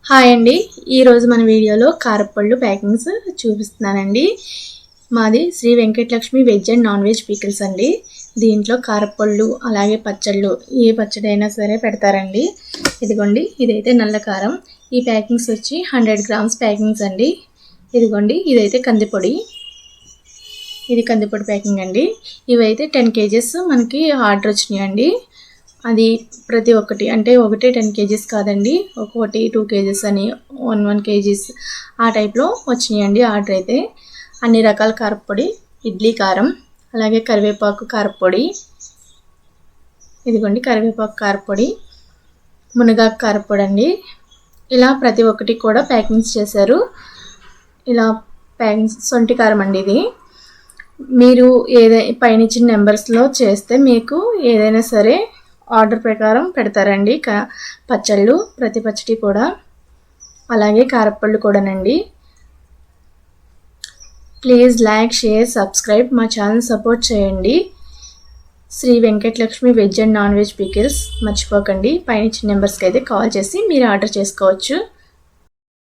Hi అండి, ఈరోజు మన వీడియోలో కారపళ్ళు ప్యాకింగ్స్ చూపిస్తున్నానండి. మాది Sri Venkatalakshmi veg and non veg pickles అండి. దీంట్లో కారపళ్ళు అలాగే పచ్చళ్ళు ఏ పచ్చడి అయినా సరే పెడతారండి. ఇదిగోండి, ఇదైతే నల్ల కారం. ఈ ప్యాకింగ్స్ వచ్చి 100 గ్రామ్స్ ప్యాకింగ్స్ అండి. ఇదిగోండి, ఇదైతే కందిపొడి. ఇది కందిపొడి ప్యాకింగ్ అండి. ఇవైతే 10 kgs మనకి ఆర్డర్ వచ్చినాయండి. అది ప్రతి ఒక్కటి అంటే ఒకటే 10 kgs కాదండి, ఒక్కొక్కటి 2 kgs అని 1 kgs ఆ టైప్లో వచ్చినాయండి ఆర్డర్ అయితే. అన్ని రకాల కారపొడి, ఇడ్లీ కారం, అలాగే కరివేపాకు కారపొడి. ఇదిగోండి కరివేపాకు కారపొడి, మునగాకు కారపొడి అండి. ఇలా ప్రతి ఒక్కటి కూడా ప్యాకింగ్స్ చేశారు. ఇలా ప్యాకింగ్స్ సొంటి కారం అండి. ఇది మీరు పైన ఇచ్చిన నెంబర్స్లో చేస్తే మీకు ఏదైనా సరే ఆర్డర్ ప్రకారం పెడతారండి. పచ్చళ్ళు ప్రతి పచ్చడి కూడా, అలాగే కారపళ్ళు కూడానండి. ప్లీజ్ లైక్, షేర్, సబ్స్క్రైబ్ మా ఛానల్ సపోర్ట్ చేయండి. Sri Venkatalakshmi veg and non veg pickles మర్చిపోకండి. పైన ఇచ్చిన నెంబర్స్కి అయితే కాల్ చేసి మీరు ఆర్డర్ చేసుకోవచ్చు.